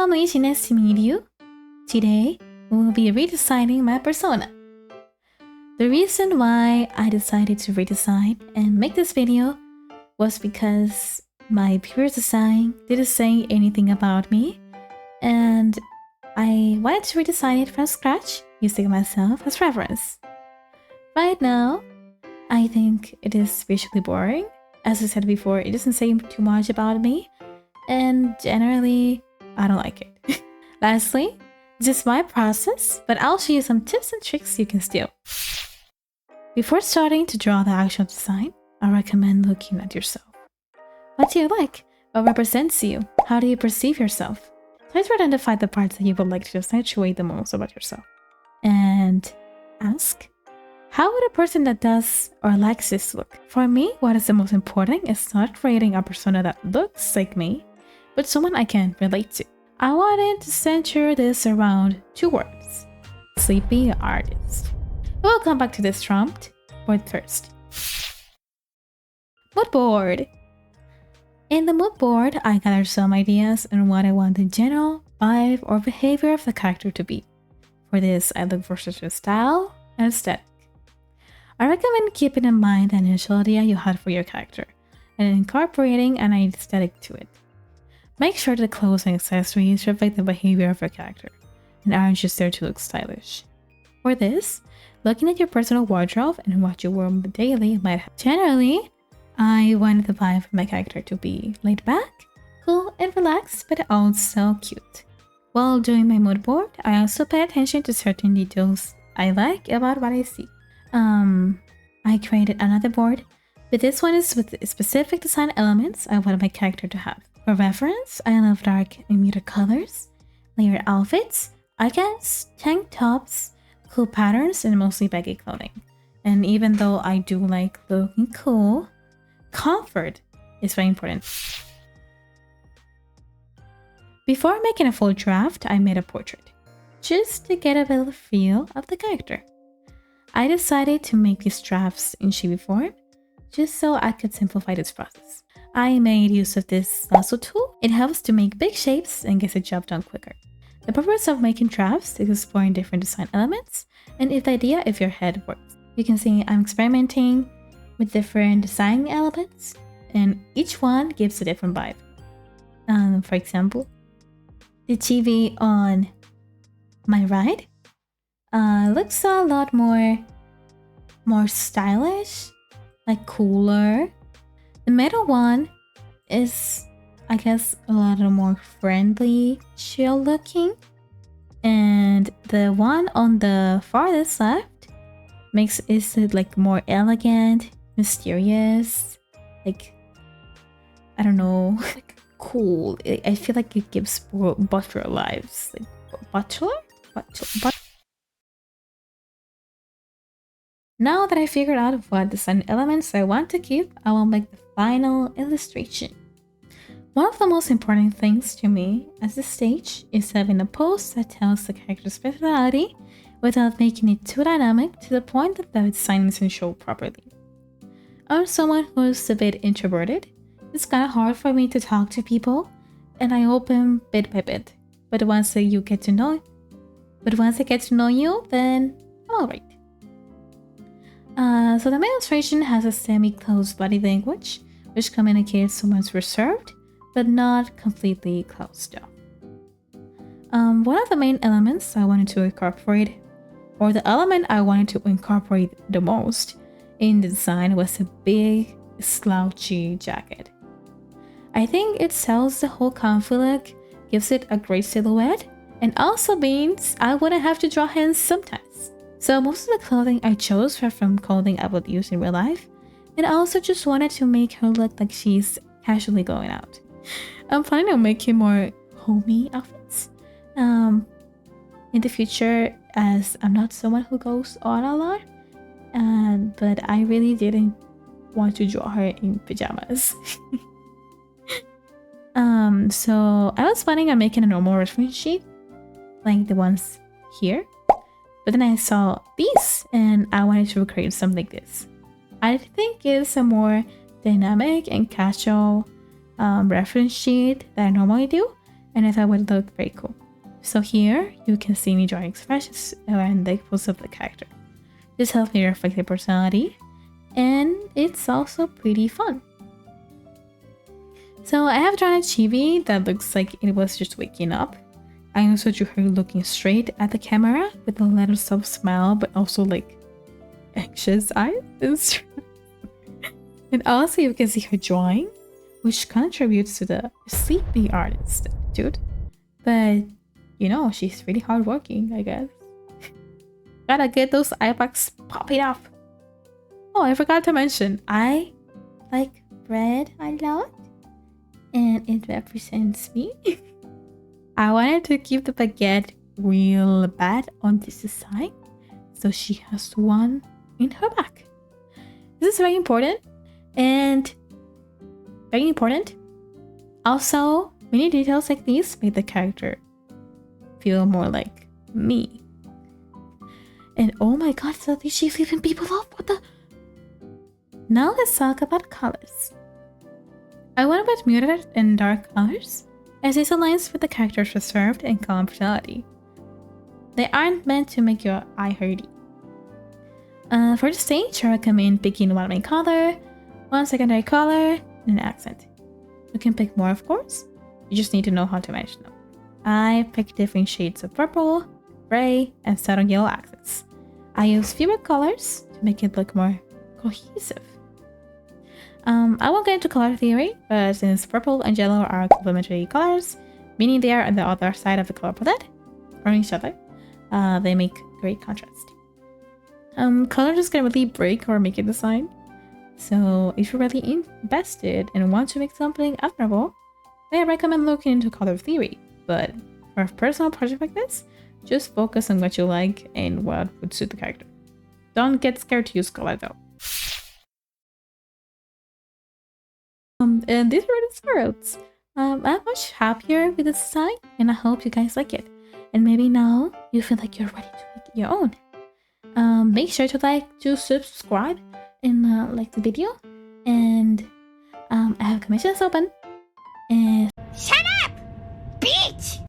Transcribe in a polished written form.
I'm Lishi, nice to meet you. Today, we will be redesigning my persona. The reason why I decided to redesign and make this video was because my previous design didn't say anything about me, and I wanted to redesign it from scratch using myself as reference. Right now, I think it is visually boring. As I said before, it doesn't say too much about me, and generally, I don't like it. Lastly, this is my process, but I'll show you some tips and tricks you can steal. Before starting to draw the actual design, I recommend looking at yourself. What do you like? What represents you? How do you perceive yourself? Try to identify the parts that you would like to accentuate the most about yourself. And ask, how would a person that does or likes this look? For me, what is the most important is not creating a persona that looks like me, but someone I can relate to. I wanted to center this around 2 words: sleepy artist. We'll come back to this prompt, but first. Mood board. In the mood board, I gathered some ideas on what I want the general vibe or behavior of the character to be. For this, I look for such a style and aesthetic. I recommend keeping in mind the initial idea you had for your character and incorporating an aesthetic to it. Make sure the clothes and accessories reflect the behavior of your character and aren't just there to look stylish. For this, looking at your personal wardrobe and what you wear daily might help. Generally, I wanted the vibe of my character to be laid back, cool and relaxed, but also cute. While doing my mood board, I also pay attention to certain details I like about what I see. I created another board, but this one is with specific design elements I wanted my character to have. For reference, I love dark and muted colors, layered outfits, I guess tank tops, cool patterns, and mostly baggy clothing. And even though I do like looking cool, comfort is very important. Before making a full draft, I made a portrait, just to get a better feel of the character. I decided to make these drafts in chibi form, just so I could simplify this process. I made use of this lasso tool. It helps to make big shapes and gets the job done quicker. The purpose of making drafts is exploring different design elements and if the idea of your head works. You can see I'm experimenting with different design elements and each one gives a different vibe. For example, the TV on my right looks a lot more stylish, like cooler. The middle one is, I guess, a little more friendly, chill looking. And the one on the farthest left makes it like more elegant, mysterious, like, I don't know, like cool. I feel like it gives butler lives. Like, butler? Now that I figured out what design elements I want to keep, I will make the final illustration. One of the most important things to me at this stage is having a pose that tells the character's personality without making it too dynamic to the point that the design isn't shown properly. I'm someone who's a bit introverted. It's kind of hard for me to talk to people, and I open bit by bit. But once I get to know you, then I'm alright. So the main illustration has a semi-closed body language, which communicates someone's reserved, but not completely closed off. One of the main elements I wanted to incorporate, or the element I wanted to incorporate the most in the design, was a big, slouchy jacket. I think it sells the whole comfy look, gives it a great silhouette, and also means I wouldn't have to draw hands sometimes. So most of the clothing I chose were from clothing I would use in real life, and I also just wanted to make her look like she's casually going out. I'm planning on making more homey outfits in the future, as I'm not someone who goes on a lot, but I really didn't want to draw her in pajamas. So I was planning on making a normal reference sheet, like the ones here. But then I saw these and I wanted to recreate something like this. I think it's a more dynamic and casual reference sheet that I normally do, and I thought it would look very cool. So here you can see me drawing expressions and the pose of the character. This helps me reflect their personality, and it's also pretty fun. So I have drawn a chibi that looks like it was just waking up. I also drew her looking straight at the camera with a little soft smile, but also like anxious eyes. And also you can see her drawing, which contributes to the sleepy artist attitude. But you know, she's really hardworking, I guess. Gotta get those eye bags popping up. Oh, I forgot to mention, I like bread a lot, and it represents me. I wanted to keep the baguette real bad on this design, so she has one in her back. This is very important, and very important. Also, many details like these make the character feel more like me. And oh my god, so she's flipping people off. What the? Now let's talk about colors. I went with muted and dark colors, as this aligns with the character's reserved and calm personality. They aren't meant to make your eye hurty. For the stage, I recommend picking one main color, one secondary color, and an accent. You can pick more, of course. You just need to know how to manage them. I picked different shades of purple, gray, and satin yellow accents. I use fewer colors to make it look more cohesive. I won't get into color theory, but since purple and yellow are complementary colors, meaning they are on the other side of the color palette, or each other, they make great contrast. Colors can really break or make a design. So if you're really invested and want to make something admirable, then I recommend looking into color theory. But for a personal project like this, just focus on what you like and what would suit the character. Don't get scared to use color though. And these were the results. I'm much happier with this design, and I hope you guys like it. And maybe now you feel like you're ready to make your own. Make sure to subscribe and like the video. And I have commissions open. And Shut up, bitch!